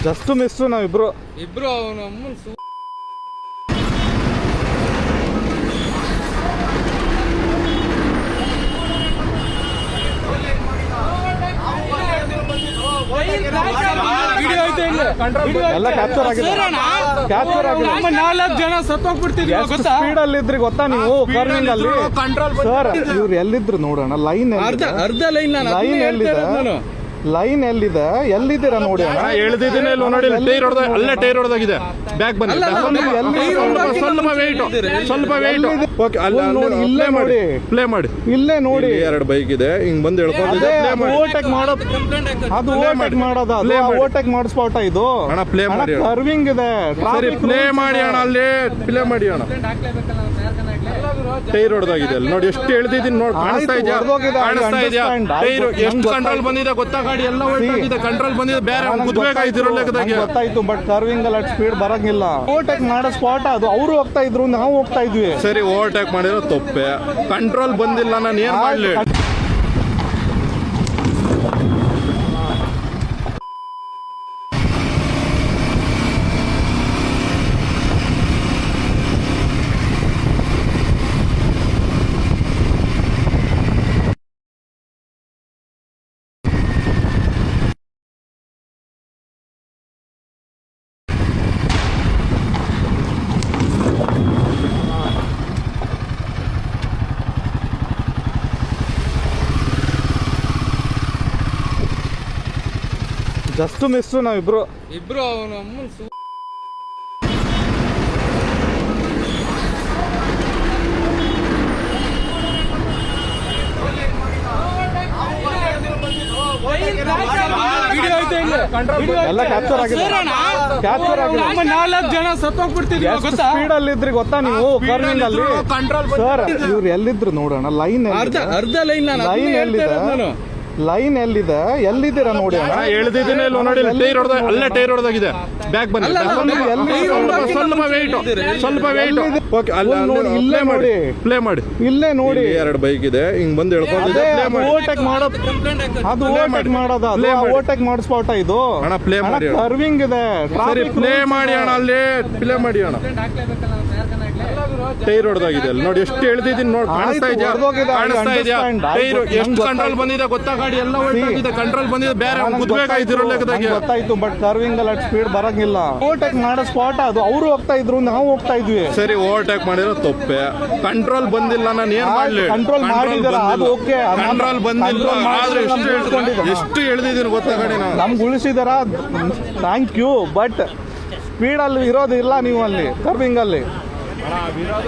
Just miss ನಾವಿಬ್ರು ಇಬ್ರು ಅವನು ಅಮ್ಮನ್ ಎಲ್ಲ ಕ್ಯಾಪ್ಚರ್ ಆಗಿದೆ. 4 ಜನ ಸತ್ತೋಗ್ಬಿಡ್ತಿದ್ವಿ ಗೊತ್ತಾ? ಸ್ಪೀಡ್ ಅಲ್ಲಿ ಇದ್ರಿ ಗೊತ್ತಾ ನೀವು? ಕರ್ವಿಂಗ್ ಅಲ್ಲಿ ಸರ್ ಇವ್ರು ಎಲ್ಲಿದ್ರು ನೋಡೋಣ. ಲೈನ್ ಅರ್ಧ ಲೈನ್ ಲೈನ್ ಎಲ್ಲಿದೆ? ಲೈನ್ ಎಲ್ಲಿದೆ? ಎಲ್ಲಿದ್ದೀರಾ ನೋಡಿ. ಎಳ್ದಿದ್ದೀನಿ ನೋಡಿ. ಟೈರ್ ಹೊಡೆದ ಅಲ್ಲೇ ಟೈರ್ ಹೊಡೆದಾಗಿದೆ. ಬ್ಯಾಕ್ ಬನ್ನಿ. ಸ್ವಲ್ಪ ವೇಟ್ ಓಕೆ. ಇಲ್ಲೇ ನೋಡಿ, ಪ್ಲೇ ಮಾಡಿ. ಇಲ್ಲೇ ನೋಡಿ. 2 ಬೈಕ್ ಇದೆ. ಹಿಂಗ್ ಬಂದು ಹೇಳ್ಕೊಂಡಿದ್ದೆ. ಓವರ್ಟೇಕ್ ಮಾಡೋದು ಅದು ಓವರ್ಟೇಕ್ ಮಾಡೋದು ಅದು ಓವರ್ಟೇಕ್ ಮಾಡಿಸ್ಪಾಟ ಇದು. ಅಣ್ಣ ಪ್ಲೇ ಮಾಡಿ. ಕರ್ವಿಂಗ್ ಇದೆ. ಸರಿ ಪ್ಲೇ ಮಾಡಿ ಅಣ್ಣ. ಅಲ್ಲಿ ಪ್ಲೇ ಮಾಡಿ ಅಣ್ಣ. ಟೈರ್ ಹೊಡೆದಾಗಿದೆ ಅಲ್ಲಿ ನೋಡಿ. ಎಷ್ಟು ಎಳ್ದಿದ್ದೀನಿ ನೋಡಿ. ಕಾಣಿಸ್ತಾ ಇದೆಯಾ? ಟೈರ್ ಎಷ್ಟು ಕಂಟ್ರೋಲ್ ಬಂದಿದೆ ಗೊತ್ತಾ? ಗಾಡಿ ಎಲ್ಲ ಹೊರಟಾಗಿದೆ. ಕಂಟ್ರೋಲ್ ಬಂದಿದೆ. ಬೇರೆ ಕುದ್ಬೇಕಾಯ್ತಿರೋ ಲೆಕ್ಕದಾಗೆ ಗೊತ್ತಾಯ್ತು. ಬಟ್ ಕರ್ವಿಂಗ್ ಅಲ್ಲಿ ಸ್ಪೀಡ್ ಬರಂಗಿಲ್ಲ. ಓವರ್ಟೇಕ್ ಮಾಡೋ ಸ್ಪಾಟ್ ಅದು. ಅವರು ಹೋಗ್ತಾ ಇದ್ರು, ನಾವು ಹೋಗ್ತಾ ಇದ್ವಿ. ಸರಿ ಓವರ್ಟೇಕ್ ಮಾಡಿರೋ ತಪ್ಪೆ. ಕಂಟ್ರೋಲ್ ಬಂದಿಲ್ಲ. ನಾನು ಏನ್ ಮಾಡ್ಲಿ? ಜಸ್ಟ್ ಮಿಸ್ ನಾವಿಬ್ರು. ಇಬ್ರು ಅವನು ಅಮ್ಮನ್ ಎಲ್ಲ ಕ್ಯಾಪ್ಚರ್ ಆಗಿದೆ. 4 ಜನ ಸತ್ತೋಗ್ಬಿಡ್ತಿದ್ವಿ ಗೊತ್ತಾ? ಸ್ಪೀಡ್ ಅಲ್ಲಿ ಇದ್ರಿ ಗೊತ್ತಾ ನೀವು? ಕರ್ವಿಂಗ್ ಅಲ್ಲಿ ಸರ್ ಇವ್ರು ಎಲ್ಲಿದ್ರು ನೋಡೋಣ. ಲೈನ್ ಅರ್ಧ ಲೈನ್ ಲೈನ್ ಎಲ್ಲಿದೆ? ಲೈನ್ ಎಲ್ಲಿದೆ? ಎಲ್ಲಿದ್ದೀರಾ ನೋಡಿ. ಎಳ್ದಿದ್ದೀನಿ ನೋಡಿ. ಟೈರ್ ಹೊಡೆದ ಅಲ್ಲೇ ಟೈರ್ ಹೊಡೆದಾಗಿದೆ. ಬ್ಯಾಕ್ ಬನ್ನಿ. ಸ್ವಲ್ಪ ವೇಟ್ ಓಕೆ. ಇಲ್ಲೇ ಮಾಡಿ. ಪ್ಲೇ ಮಾಡಿ. ಇಲ್ಲೇ ನೋಡಿ. 2 ಬೈಕ್ ಇದೆ. ಹಿಂಗ್ ಬಂದು ಹೇಳ್ಕೊಂಡಿದ್ದೆ. ಓವರ್ಟೇಕ್ ಮಾಡೋದು ಅದು ಓವರ್ಟೇಕ್ ಮಾಡೋದು ಅದು ಓವರ್ಟೇಕ್ ಮಾಡಿಸ್ಪಾಟ ಇದು. ಅಣ್ಣ ಪ್ಲೇ ಮಾಡಿ. ಕರ್ವಿಂಗ್ ಇದೆ. ಸರಿ ಪ್ಲೇ ಮಾಡಿ ಅಣ್ಣ. ಅಲ್ಲಿ ಪ್ಲೇ ಮಾಡಿ ಅಣ್ಣ. ಟೈರ್ ಹೊಡೆದಾಗಿದೆ ಅಲ್ಲಿ ನೋಡಿ. ಎಷ್ಟು ಎಳ್ದಿದ್ದೀನಿ ನೋಡಿ. ಕಾಣಿಸ್ತಾ ಇದೆಯಾ? ಟೈರ್ ಎಷ್ಟು ಕಂಟ್ರೋಲ್ ಬಂದಿದೆ ಗೊತ್ತಾ? ಗಾಡಿ ಎಲ್ಲ ಹೊರಟಾಗಿದೆ. ಕಂಟ್ರೋಲ್ ಬಂದಿದೆ. ಬೇರೆ ಕುದ್ಬೇಕಾಯ್ತಿರೋ ಲೆಕ್ಕದಾಗೆ ಗೊತ್ತಾಯ್ತು. ಬಟ್ ಕರ್ವಿಂಗ್ ಅಲ್ಲಿ ಸ್ಪೀಡ್ ಬರಂಗಿಲ್ಲ. ಓವರ್ಟೇಕ್ ಮಾಡೋ ಸ್ಪಾಟ್ ಅದು. ಅವರು ಹೋಗ್ತಾ ಇದ್ರು, ನಾವು ಹೋಗ್ತಾ ಇದ್ವಿ. ಸರಿ ಓವರ್ಟೇಕ್ ಮಾಡಿರೋ ತಪ್ಪೆ. ಕಂಟ್ರೋಲ್ ಬಂದಿಲ್ಲ. ನಾನು ಏನ್ ಮಾಡ್ಲಿ? ಕಂಟ್ರೋಲ್ ಬಂದಿಲ್ಲ. ಆದ್ರೆ ಎಷ್ಟು ಎಳ್ದಿದ್ದೀನಿ ಗೊತ್ತಾ ಗಾಡಿ? ನಾವು ನಮ್ಗೆ ಉಳಿಸಿದಾರ. Thank you. ಬಟ್ ಸ್ಪೀಡ್ ಅಲ್ಲಿ ಇರೋದಿಲ್ಲ ನೀವು ಅಲ್ಲಿ ಕರ್ವಿಂಗ್ ಅಲ್ಲಿ. 40